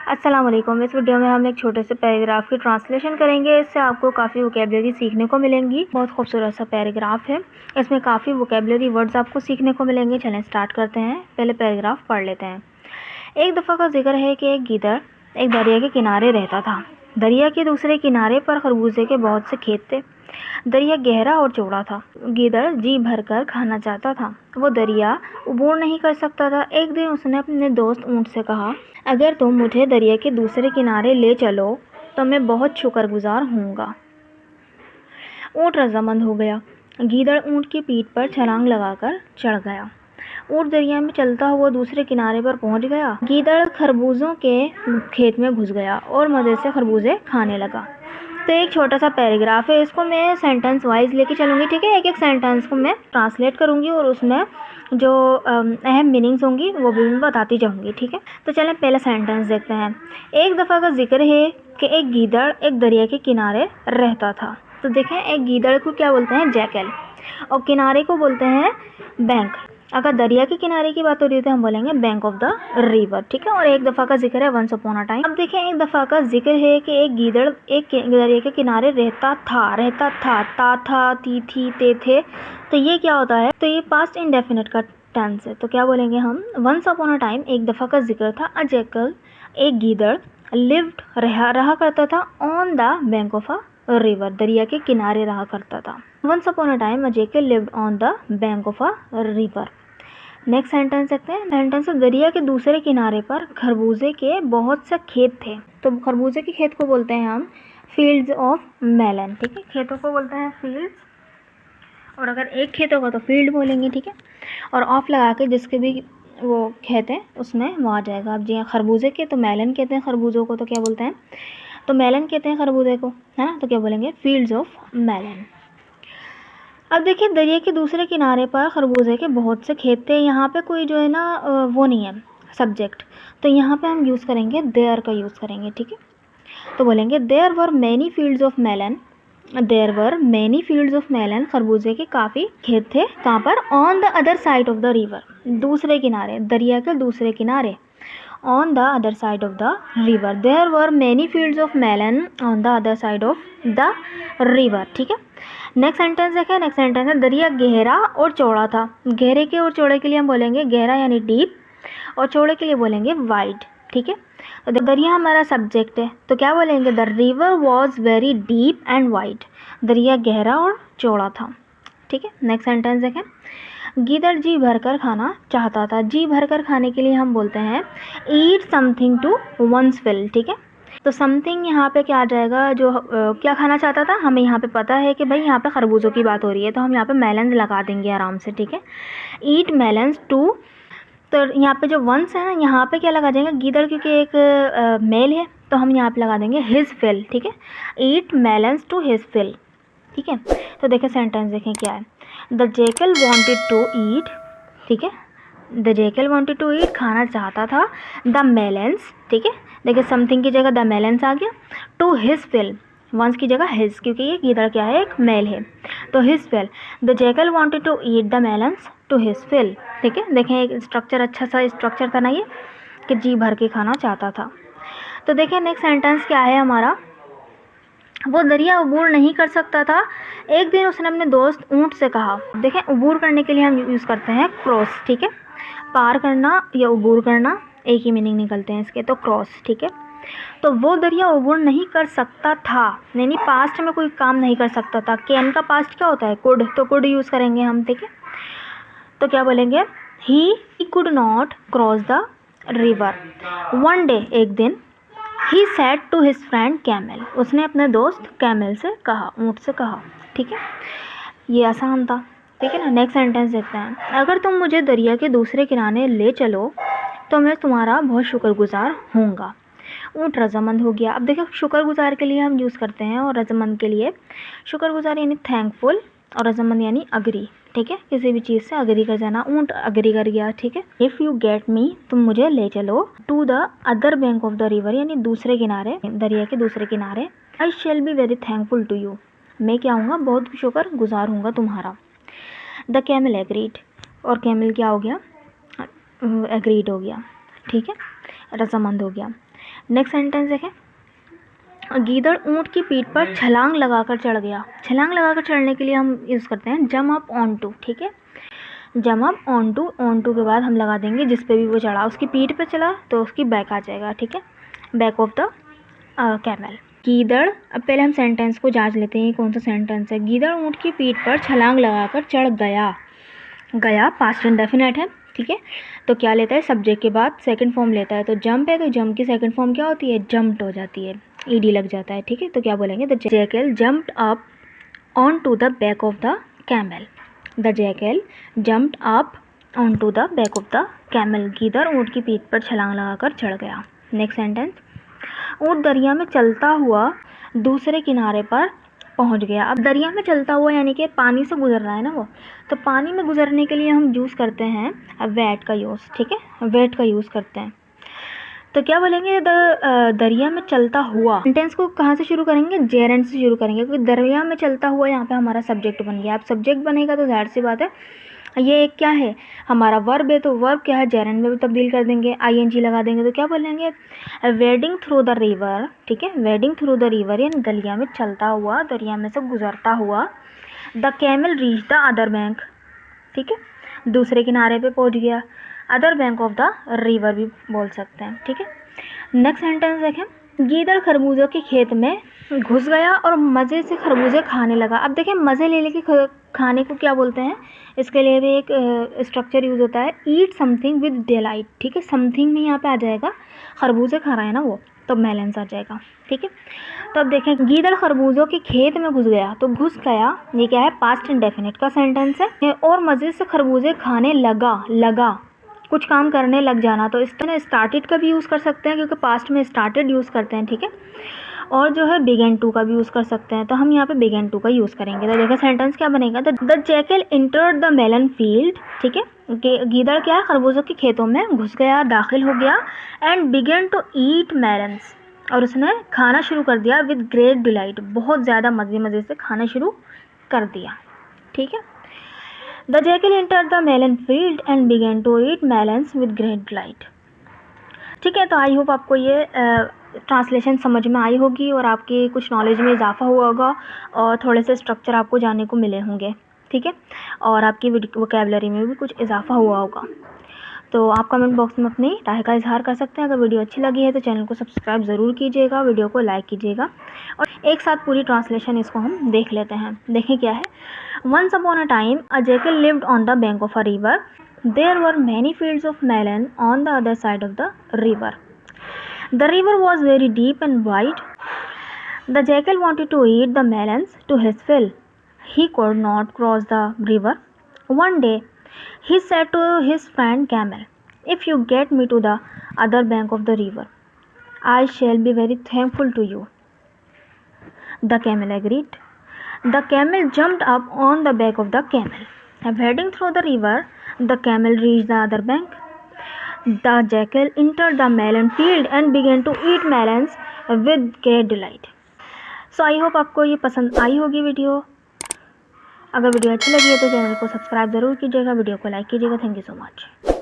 अस्सलाम वालेकुम। इस वीडियो में हम एक छोटे से पैराग्राफ की ट्रांसलेशन करेंगे। इससे आपको काफ़ी वोकेबलरी सीखने को मिलेंगी। बहुत खूबसूरत सा पैराग्राफ है, इसमें काफ़ी वोकेबलरी वर्ड्स आपको सीखने को मिलेंगे। चलें स्टार्ट करते हैं। पहले पैराग्राफ पढ़ लेते हैं। एक दफ़ा का जिक्र है कि एक गीदड़ एक दरिया के किनारे रहता था। दरिया के दूसरे किनारे पर खरबूजे के बहुत से खेत थे। दरिया गहरा और चौड़ा था। गीदड़ जी भर कर खाना चाहता था। वो दरिया अबूर नहीं कर सकता था। एक दिन उसने अपने दोस्त ऊँट से कहा, अगर तुम मुझे दरिया के दूसरे किनारे ले चलो तो मैं बहुत शुक्रगुजार होऊंगा। ऊँट रजामंद हो गया। गीदड़ ऊँट की पीठ पर छलांग लगाकर चढ़ गया। ऊँट दरिया में चलता हुआ दूसरे किनारे पर पहुंच गया। गीदड़ खरबूजों के खेत में घुस गया और मज़े से खरबूजे खाने लगा। तो एक छोटा सा पैराग्राफ है, इसको मैं सेंटेंस वाइज लेके चलूँगी, ठीक है। एक एक सेंटेंस को मैं ट्रांसलेट करूँगी और उसमें जो अहम मीनिंग्स होंगी वो भी मैं बताती जाऊँगी, ठीक है। तो चलें पहला सेंटेंस देखते हैं। एक दफ़ा का जिक्र है कि एक गीदड़ एक दरिया के किनारे रहता था। तो देखें, एक गीदड़ को क्या बोलते हैं? जैकल। और किनारे को बोलते हैं बैंक। अगर दरिया के किनारे की बात हो रही है तो हम बोलेंगे बैंक ऑफ द रिवर, ठीक है। और एक दफ़ा का जिक्र है वंस अपॉन अ टाइम। अब देखें, एक दफ़ा का जिक्र है कि एक गीदड़ एक दरिया के किनारे रहता था। ता था, ती थी, ते थे। तो ये क्या होता है? तो ये पास्ट इंडेफिनिट का टेंस है। तो क्या बोलेंगे हम? वंस अपॉन अ टाइम एक दफ़ा का जिक्र था। अ जैकल एक गीदड़ लिव्ड रहा करता था on the bank of a river, दरिया के किनारे रहा करता था। Once upon a time a jackal lived on the bank of a river. Next sentence देखते हैं। सेंटेंस है, दरिया के दूसरे किनारे पर खरबूजे के बहुत से खेत थे। तो खरबूजे के खेत को बोलते हैं हम फील्ड्स ऑफ मेलन, ठीक है। खेतों को बोलते हैं फील्ड्स, और अगर एक खेत होगा तो फील्ड बोलेंगे, ठीक है। और ऑफ लगा के जिसके भी वो खेत है उसमें वो आ जाएगा। अब जी खरबूजे के तो मेलन कहते हैं, खरबूजों को तो क्या बोलते हैं? तो मेलन कहते हैं खरबूजे को, है ना। तो क्या बोलेंगे? Fields of melon. अब देखिए, दरिया के दूसरे किनारे पर खरबूजे के बहुत से खेत थे। यहाँ पे कोई जो है ना वो नहीं है सब्जेक्ट, तो यहाँ पे हम यूज़ करेंगे देयर का यूज़ करेंगे, ठीक है। तो बोलेंगे there were many fields of melon. There were many fields of melon, खरबूजे के काफ़ी खेत थे। कहाँ पर? On the other side of the river, दूसरे किनारे, दरिया के दूसरे किनारे। On the other side of the river, there were many fields of melon on the other side of the river, ठीक है। नेक्स्ट सेंटेंस देखें। नेक्स्ट सेंटेंस है, दरिया गहरा और चौड़ा था। गहरे के और चौड़े के लिए हम बोलेंगे गहरा यानी डीप, और चौड़े के लिए बोलेंगे वाइड, ठीक है। तो दरिया हमारा सब्जेक्ट है, तो क्या बोलेंगे? The river was very deep and wide. दरिया गहरा और चौड़ा था, ठीक है। नेक्स्ट सेंटेंस देखें। गीदड़ जी भरकर खाना चाहता था। जी भरकर खाने के लिए हम बोलते हैं eat something to one's fill, ठीक है। तो समथिंग यहाँ पे क्या आ जाएगा? जो क्या खाना चाहता था? हमें यहाँ पे पता है कि भाई यहाँ पे खरबूजों की बात हो रही है, तो हम यहाँ पे मेलन्स लगा देंगे आराम से, ठीक है। ईट मेलन्स टू, तो यहाँ पे जो वंस है ना, यहाँ पे क्या लगा देंगे? गीदड़, क्योंकि एक मेल है तो हम यहाँ पे लगा देंगे हिज फिल, ठीक है। Eat melons to his fill, ठीक है। तो देखें सेंटेंस देखें क्या है। The jackal wanted to eat, ठीक है। The jackal wanted to eat, खाना चाहता था। द मेलन्स, ठीक है। देखिए समथिंग की जगह द मेलन्स आ गया। टू हिज फिल, वंस की जगह हिज, क्योंकि ये गीदड़ क्या है? एक मेल है। तो his fill, the jackal wanted to eat the melons to his fill, ठीक है। देखें एक स्ट्रक्चर, अच्छा सा स्ट्रक्चर था ना ये, कि जी भर के खाना चाहता था। तो देखें नेक्स्ट सेंटेंस क्या है हमारा। वो दरिया अबूर नहीं कर सकता था। एक दिन उसने अपने दोस्त ऊँट से कहा। देखें, अबूर करने के लिए हम यूज़ करते हैं क्रॉस, ठीक है। पार करना या अबूर करना एक ही मीनिंग निकलते हैं इसके, तो क्रॉस, ठीक है। तो वो दरिया अबूर नहीं कर सकता था, यानी पास्ट में कोई काम नहीं कर सकता था। कैन का पास्ट क्या होता है? कुड, तो कुड यूज़ करेंगे हम, ठीक है। तो क्या बोलेंगे? He could not cross the river one day, एक दिन। He said to his friend camel, उसने अपने दोस्त कैमल से कहा, ऊँट से कहा, ठीक है। ये आसान था, ठीक है ना। नेक्स्ट सेंटेंस देखते हैं। अगर तुम मुझे दरिया के दूसरे किनारे ले चलो तो मैं तुम्हारा बहुत शुक्रगुजार होऊंगा। ऊँट रजामंद हो गया। अब देखो, शुक्रगुजार के लिए हम यूज़ करते हैं, और रजामंद के लिए शुक्रगुजार यानी थैंकफुल, और रजामंद यानी अग्री, ठीक है। किसी भी चीज़ से अग्री कर जाना। ऊँट अग्री कर गया, ठीक है। इफ़ यू गेट मी, तुम मुझे ले चलो। To the other bank of the river, यानी दूसरे किनारे, दरिया के दूसरे किनारे। I shall be very thankful to you, मैं क्या हूँगा? बहुत शुक्रगुजार हूँगा तुम्हारा। द कैमल एग्रीड, और कैमल क्या हो गया? एग्रीड हो गया, ठीक है, रजामंद हो गया। नेक्स्ट सेंटेंस देखें, गीदड़ ऊँट की पीठ पर छलांग लगाकर चढ़ गया। छलांग लगाकर चढ़ने के लिए हम यूज़ करते हैं जम अप ऑन टू, ठीक है। जम अप ऑन टू के बाद हम लगा देंगे जिस पे भी वो चढ़ा, उसकी पीठ पे चला तो उसकी बैक आ जाएगा, ठीक है, बैक ऑफ द कैमल। गीदड़, अब पहले हम सेंटेंस को जांच लेते हैं कौन सा सेंटेंस है। गीदड़ ऊँट की पीठ पर छलांग लगाकर चढ़ गया। गया पास्ट इंडेफिनिट है, ठीक है, तो क्या लेता है, सब्जेक्ट के बाद सेकंड फॉर्म लेता है। तो जंप है तो जंप की सेकंड फॉर्म क्या होती है, जंप्ड हो जाती है, ईडी लग जाता है, ठीक है। तो क्या बोलेंगे, the jackal jumped up on to the back of the camel. The jackal jumped up on to the back of the camel. गीदड़ ऊँट की पीठ पर छलांग लगाकर चढ़ गया। नेक्स्ट सेंटेंस, ऊँट दरिया में चलता हुआ दूसरे किनारे पर पहुंच गया। अब दरिया में चलता हुआ यानी कि पानी से गुजर रहा है ना वो, तो पानी में गुजरने के लिए हम यूज़ करते हैं वेट का यूज़, ठीक है, वेट का यूज़ करते हैं। तो क्या बोलेंगे, दरिया में चलता हुआ। सेंटेंस को कहाँ से शुरू करेंगे, जेरेंट से शुरू करेंगे, क्योंकि दरिया में चलता हुआ यहाँ पे हमारा सब्जेक्ट बन गया। अब सब्जेक्ट बनेगा तो जाहिर सी बात है ये क्या है, हमारा वर्ब है, तो वर्ब क्या है, जेरेंट में भी तब्दील कर देंगे, आईएनजी लगा देंगे। तो क्या बोलेंगे, वेडिंग थ्रू द रिवर, ठीक है, वेडिंग थ्रू द रिवर यानी दरिया में चलता हुआ, दरिया में से गुजरता हुआ। The camel reach the other bank, ठीक है, दूसरे किनारे पे पहुंच गया, other bank of the river भी बोल सकते हैं, ठीक है। नेक्स्ट सेंटेंस देखें, गीदड़ खरबूजों के खेत में घुस गया और मज़े से खरबूजे खाने लगा। अब देखें, मज़े ले लेके खाने को क्या बोलते हैं, इसके लिए भी एक स्ट्रक्चर यूज़ होता है, ईट समथिंग विद डिलाइट, ठीक है। समथिंग में यहाँ पे आ जाएगा, खरबूजे खा रहा है ना वो, तो मेलन्स आ जाएगा, ठीक है। तो अब देखें, गीदड़ खरबूजों के खेत में घुस गया, तो घुस गया ये क्या है, पास्ट इंडेफिनिट का सेंटेंस है। और मज़े से खरबूजे खाने लगा, लगा कुछ काम करने लग जाना, तो इस तरह स्टार्टेड का भी यूज़ कर सकते हैं क्योंकि पास्ट में स्टार्टेड यूज़ करते हैं, ठीक है। और जो है बिगेन टू का भी यूज़ कर सकते हैं, तो हम यहाँ पे बिगेन टू का यूज़ करेंगे। तो देखो सेंटेंस क्या बनेगा, the jackal entered the melon field, ठीक है, गीदड़ क्या है, खरबूजों के खेतों में घुस गया, दाखिल हो गया, and began to eat melons, और उसने खाना शुरू कर दिया विद ग्रेट डिलाइट, बहुत ज़्यादा मज़े से खाना शुरू कर दिया, ठीक है। The jackal entered the melon field and began to eat melons with great delight, ठीक है। तो आई होप आपको ये ट्रांसलेशन समझ में आई होगी और आपके कुछ नॉलेज में इजाफा हुआ होगा और थोड़े से स्ट्रक्चर आपको जानने को मिले होंगे, ठीक है, और आपकी वोकैबुलरी में भी कुछ इजाफा हुआ होगा। तो आप कमेंट बॉक्स में अपनी राय का इजहार कर सकते हैं। अगर वीडियो अच्छी लगी है तो चैनल को सब्सक्राइब ज़रूर कीजिएगा, वीडियो को लाइक कीजिएगा, और एक साथ पूरी ट्रांसलेशन इसको हम देख लेते हैं। देखें क्या है, once upon a time a jackal lived on the bank of a river, there were many fields of melon on the other side of the river. The river was very deep and wide. The jackal wanted to eat the melons to his fill. He could not cross the river. One day, he said to his friend camel, "If you get me to the other bank of the river, I shall be very thankful to you." The camel agreed. The camel jumped up on the back of the camel. Heading through the river, the camel reached the other bank. The jackal entered the melon field and began to eat melons with great delight. So I hope आपको ये पसंद आई होगी video. अगर video अच्छी लगी है तो channel को सब्सक्राइब ज़रूर कीजिएगा, वीडियो को लाइक कीजिएगा। Thank you so much.